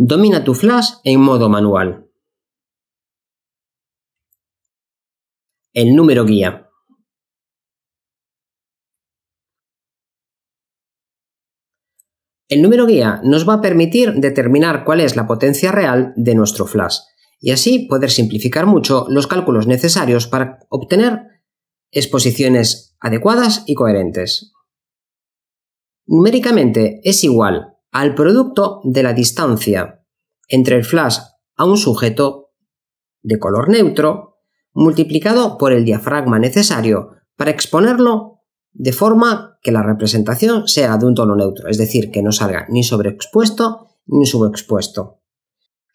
Domina tu flash en modo manual. El número guía. El número guía nos va a permitir determinar cuál es la potencia real de nuestro flash y así poder simplificar mucho los cálculos necesarios para obtener exposiciones adecuadas y coherentes. Numéricamente es igual al producto de la distancia entre el flash a un sujeto de color neutro multiplicado por el diafragma necesario para exponerlo de forma que la representación sea de un tono neutro, es decir, que no salga ni sobreexpuesto ni subexpuesto.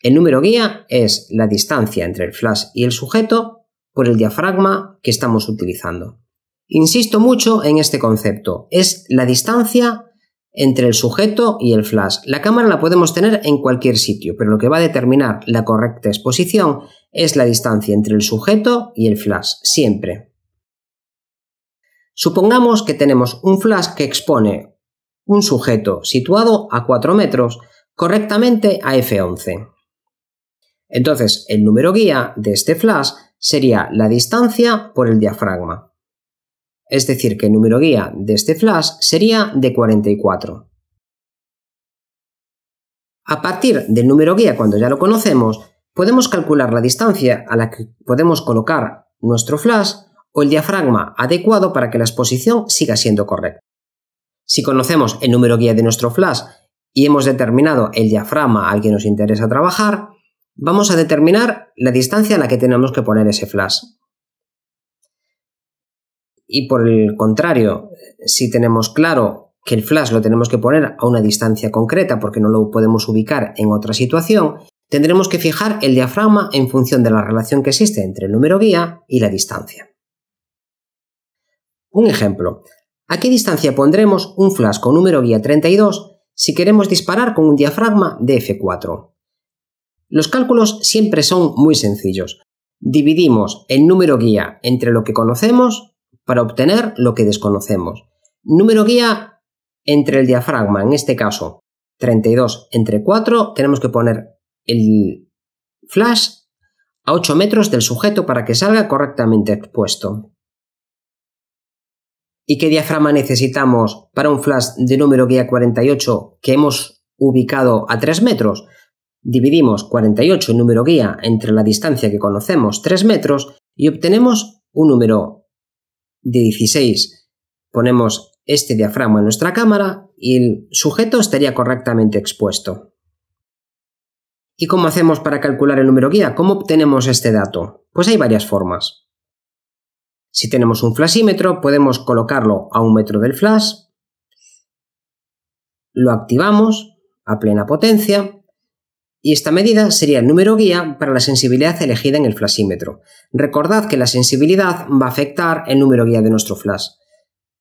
El número guía es la distancia entre el flash y el sujeto por el diafragma que estamos utilizando. Insisto mucho en este concepto, es la distancia entre el sujeto y el flash. La cámara la podemos tener en cualquier sitio, pero lo que va a determinar la correcta exposición es la distancia entre el sujeto y el flash, siempre. Supongamos que tenemos un flash que expone un sujeto situado a 4 metros correctamente a f11. Entonces, el número guía de este flash sería la distancia por el diafragma. Es decir, que el número guía de este flash sería de 44. A partir del número guía, cuando ya lo conocemos, podemos calcular la distancia a la que podemos colocar nuestro flash o el diafragma adecuado para que la exposición siga siendo correcta. Si conocemos el número guía de nuestro flash y hemos determinado el diafragma al que nos interesa trabajar, vamos a determinar la distancia a la que tenemos que poner ese flash. Y por el contrario, si tenemos claro que el flash lo tenemos que poner a una distancia concreta porque no lo podemos ubicar en otra situación, tendremos que fijar el diafragma en función de la relación que existe entre el número guía y la distancia. Un ejemplo. ¿A qué distancia pondremos un flash con número guía 32 si queremos disparar con un diafragma de f4? Los cálculos siempre son muy sencillos. Dividimos el número guía entre lo que conocemos para obtener lo que desconocemos. Número guía entre el diafragma, en este caso 32 entre 4, tenemos que poner el flash a 8 metros del sujeto para que salga correctamente expuesto. ¿Y qué diafragma necesitamos para un flash de número guía 48 que hemos ubicado a 3 metros? Dividimos 48 en número guía entre la distancia que conocemos, 3 metros, y obtenemos un número de 16. Ponemos este diafragma en nuestra cámara y el sujeto estaría correctamente expuesto. ¿Y cómo hacemos para calcular el número guía? ¿Cómo obtenemos este dato? Pues hay varias formas. Si tenemos un flashímetro, podemos colocarlo a 1 metro del flash, lo activamos a plena potencia y esta medida sería el número guía para la sensibilidad elegida en el flashímetro. Recordad que la sensibilidad va a afectar el número guía de nuestro flash.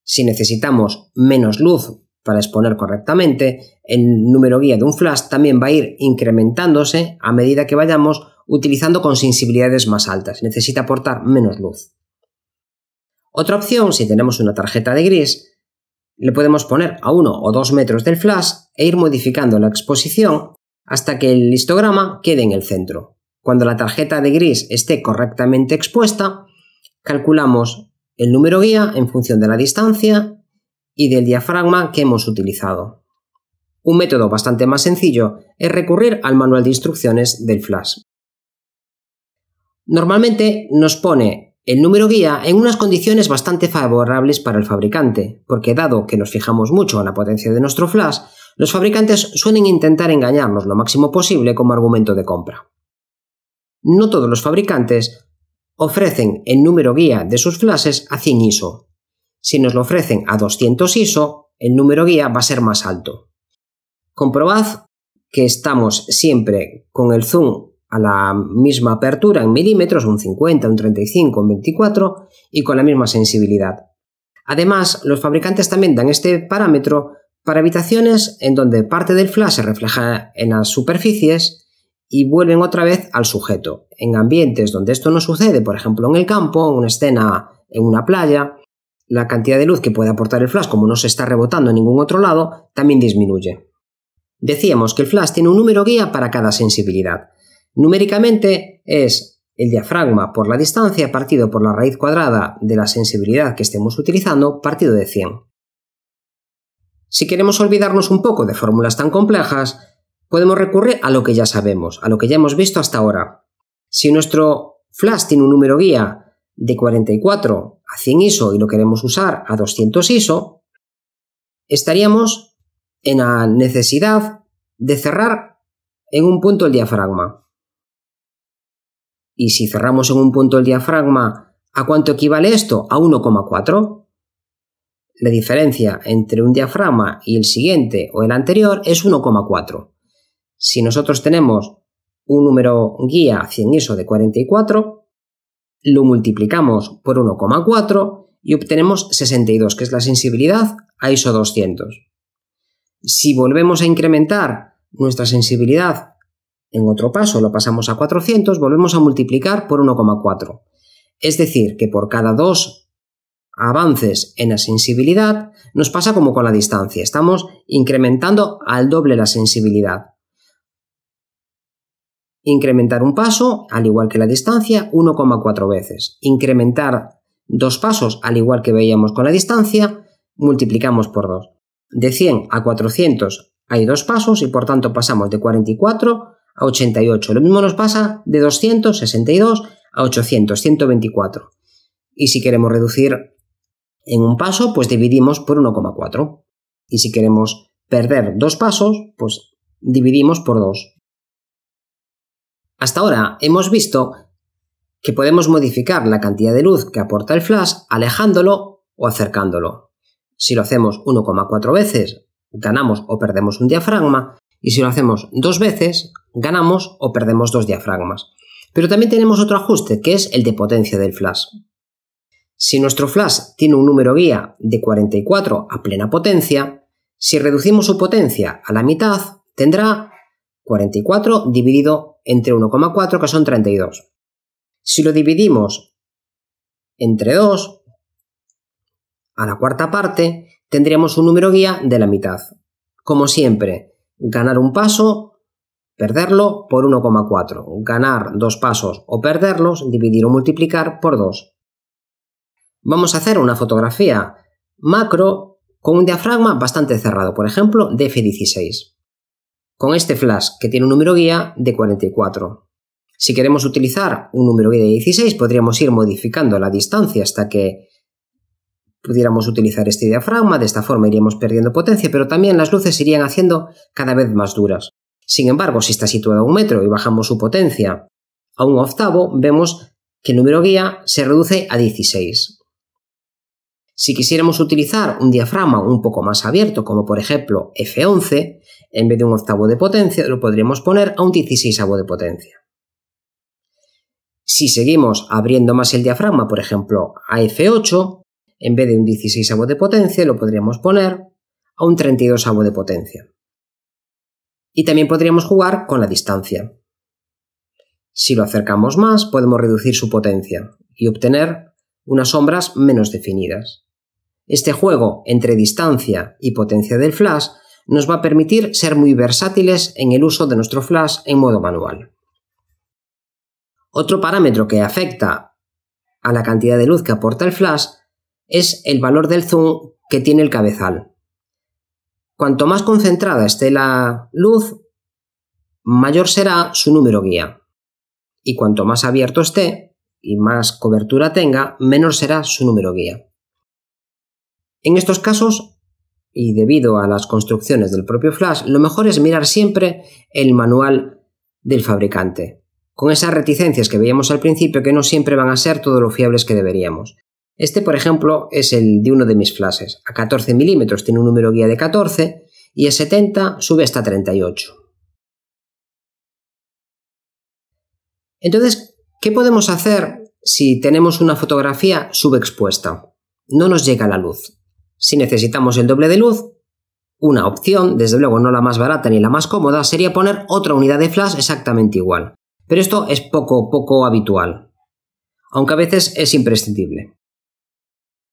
Si necesitamos menos luz para exponer correctamente, el número guía de un flash también va a ir incrementándose a medida que vayamos utilizando con sensibilidades más altas. Necesita aportar menos luz. Otra opción, si tenemos una tarjeta de gris, le podemos poner a 1 o 2 metros del flash e ir modificando la exposición hasta que el histograma quede en el centro. Cuando la tarjeta de gris esté correctamente expuesta, calculamos el número guía en función de la distancia y del diafragma que hemos utilizado. Un método bastante más sencillo es recurrir al manual de instrucciones del flash. Normalmente nos pone el número guía en unas condiciones bastante favorables para el fabricante, porque dado que nos fijamos mucho en la potencia de nuestro flash, los fabricantes suelen intentar engañarnos lo máximo posible como argumento de compra. No todos los fabricantes ofrecen el número guía de sus flashes a 100 ISO. Si nos lo ofrecen a 200 ISO, el número guía va a ser más alto. Comprobad que estamos siempre con el zoom a la misma apertura en milímetros, un 50, un 35, un 24 y con la misma sensibilidad. Además, los fabricantes también dan este parámetro para habitaciones en donde parte del flash se refleja en las superficies y vuelven otra vez al sujeto. En ambientes donde esto no sucede, por ejemplo en el campo, en una escena en una playa, la cantidad de luz que puede aportar el flash, como no se está rebotando en ningún otro lado, también disminuye. Decíamos que el flash tiene un número guía para cada sensibilidad. Numéricamente es el diafragma por la distancia partido por la raíz cuadrada de la sensibilidad que estemos utilizando partido de 100. Si queremos olvidarnos un poco de fórmulas tan complejas, podemos recurrir a lo que ya sabemos, a lo que ya hemos visto hasta ahora. Si nuestro flash tiene un número guía de 44 a 100 ISO y lo queremos usar a 200 ISO, estaríamos en la necesidad de cerrar en un punto el diafragma. Y si cerramos en un punto el diafragma, ¿a cuánto equivale esto? A 1,4. La diferencia entre un diafragma y el siguiente o el anterior es 1,4. Si nosotros tenemos un número guía 100 ISO de 44, lo multiplicamos por 1,4 y obtenemos 62, que es la sensibilidad a ISO 200. Si volvemos a incrementar nuestra sensibilidad en otro paso, lo pasamos a 400, volvemos a multiplicar por 1,4. Es decir, que por cada 2 avances en la sensibilidad nos pasa como con la distancia. Estamos incrementando al doble la sensibilidad. Incrementar un paso, al igual que la distancia, 1,4 veces. Incrementar 2 pasos, al igual que veíamos con la distancia, multiplicamos por 2. De 100 a 400 hay 2 pasos y por tanto pasamos de 44 a 88. Lo mismo nos pasa de 262 a 800, 124. Y si queremos reducir en un paso, pues dividimos por 1,4. Y si queremos perder 2 pasos, pues dividimos por 2. Hasta ahora hemos visto que podemos modificar la cantidad de luz que aporta el flash alejándolo o acercándolo. Si lo hacemos 1,4 veces, ganamos o perdemos un diafragma, y si lo hacemos 2 veces, ganamos o perdemos 2 diafragmas. Pero también tenemos otro ajuste, que es el de potencia del flash. Si nuestro flash tiene un número guía de 44 a plena potencia, si reducimos su potencia a la mitad, tendrá 44 dividido entre 1,4, que son 32. Si lo dividimos entre 2, a la cuarta parte, tendríamos un número guía de la mitad. Como siempre, ganar un paso, perderlo por 1,4. Ganar 2 pasos o perderlos, dividir o multiplicar por 2. Vamos a hacer una fotografía macro con un diafragma bastante cerrado, por ejemplo, de f16. Con este flash que tiene un número guía de 44. Si queremos utilizar un número guía de 16, podríamos ir modificando la distancia hasta que pudiéramos utilizar este diafragma. De esta forma iríamos perdiendo potencia, pero también las luces se irían haciendo cada vez más duras. Sin embargo, si está situado a 1 metro y bajamos su potencia a 1/8, vemos que el número guía se reduce a 16. Si quisiéramos utilizar un diafragma un poco más abierto, como por ejemplo F11, en vez de 1/8 de potencia, lo podríamos poner a un 16avo de potencia. Si seguimos abriendo más el diafragma, por ejemplo a F8, en vez de un 16avo de potencia, lo podríamos poner a un 32avo de potencia. Y también podríamos jugar con la distancia. Si lo acercamos más, podemos reducir su potencia y obtener unas sombras menos definidas. Este juego entre distancia y potencia del flash nos va a permitir ser muy versátiles en el uso de nuestro flash en modo manual. Otro parámetro que afecta a la cantidad de luz que aporta el flash es el valor del zoom que tiene el cabezal. Cuanto más concentrada esté la luz, mayor será su número guía. Y cuanto más abierto esté y más cobertura tenga, menor será su número guía. En estos casos, y debido a las construcciones del propio flash, lo mejor es mirar siempre el manual del fabricante, con esas reticencias que veíamos al principio que no siempre van a ser todo lo fiables que deberíamos. Este, por ejemplo, es el de uno de mis flashes. A 14 milímetros tiene un número guía de 14 y a 70 sube hasta 38. Entonces, ¿qué podemos hacer si tenemos una fotografía subexpuesta? No nos llega la luz. Si necesitamos el doble de luz, una opción, desde luego no la más barata ni la más cómoda, sería poner otra unidad de flash exactamente igual. Pero esto es poco habitual, aunque a veces es imprescindible.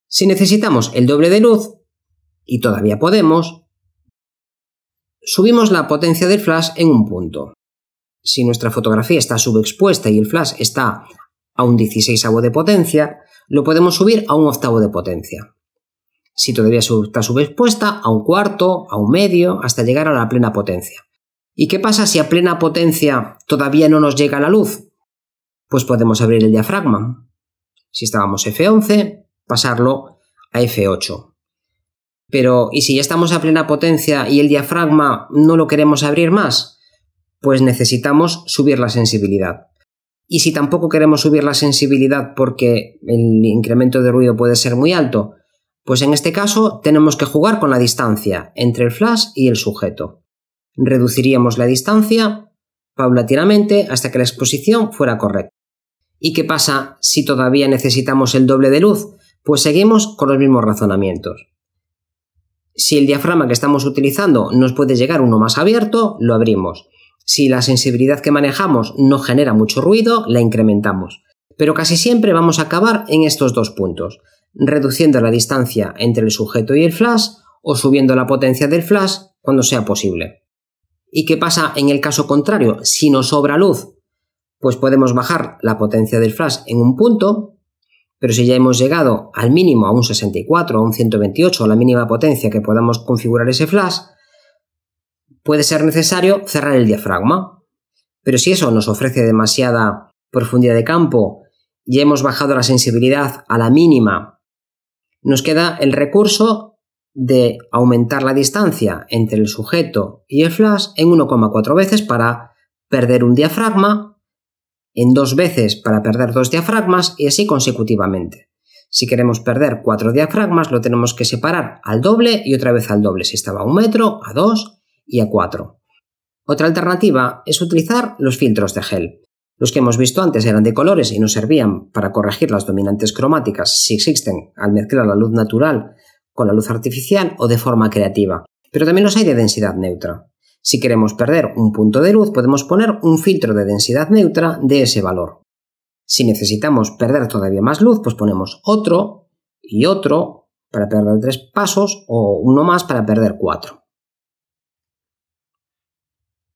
Si necesitamos el doble de luz, y todavía podemos, Subimos la potencia del flash en un punto. Si nuestra fotografía está subexpuesta y el flash está a un 16avo de potencia, lo podemos subir a un 1/8 de potencia. Si todavía está subexpuesta, a un 1/4, a un medio, hasta llegar a la plena potencia. ¿Y qué pasa si a plena potencia todavía no nos llega la luz? Pues podemos abrir el diafragma. Si estábamos F11, pasarlo a F8. Pero, ¿y si ya estamos a plena potencia y el diafragma no lo queremos abrir más? Pues necesitamos subir la sensibilidad. Y si tampoco queremos subir la sensibilidad porque el incremento de ruido puede ser muy alto, pues en este caso tenemos que jugar con la distancia entre el flash y el sujeto. Reduciríamos la distancia paulatinamente hasta que la exposición fuera correcta. ¿Y qué pasa si todavía necesitamos el doble de luz? Pues seguimos con los mismos razonamientos. Si el diafragma que estamos utilizando nos puede llegar uno más abierto, lo abrimos. Si la sensibilidad que manejamos no genera mucho ruido, la incrementamos. Pero casi siempre vamos a acabar en estos dos puntos, reduciendo la distancia entre el sujeto y el flash o subiendo la potencia del flash cuando sea posible. ¿Y qué pasa en el caso contrario? Si nos sobra luz, pues podemos bajar la potencia del flash en un punto, pero si ya hemos llegado al mínimo, a un 64, a un 128, a la mínima potencia que podamos configurar ese flash, puede ser necesario cerrar el diafragma. Pero si eso nos ofrece demasiada profundidad de campo y hemos bajado la sensibilidad a la mínima, nos queda el recurso de aumentar la distancia entre el sujeto y el flash en 1,4 veces para perder un diafragma, en 2 veces para perder 2 diafragmas y así consecutivamente. Si queremos perder 4 diafragmas lo tenemos que separar al doble y otra vez al doble, si estaba a 1 metro, a 2 y a 4. Otra alternativa es utilizar los filtros de gel. Los que hemos visto antes eran de colores y nos servían para corregir las dominantes cromáticas si existen al mezclar la luz natural con la luz artificial o de forma creativa, pero también los hay de densidad neutra. Si queremos perder un punto de luz, podemos poner un filtro de densidad neutra de ese valor. Si necesitamos perder todavía más luz, pues ponemos otro y otro para perder 3 pasos o uno más para perder 4.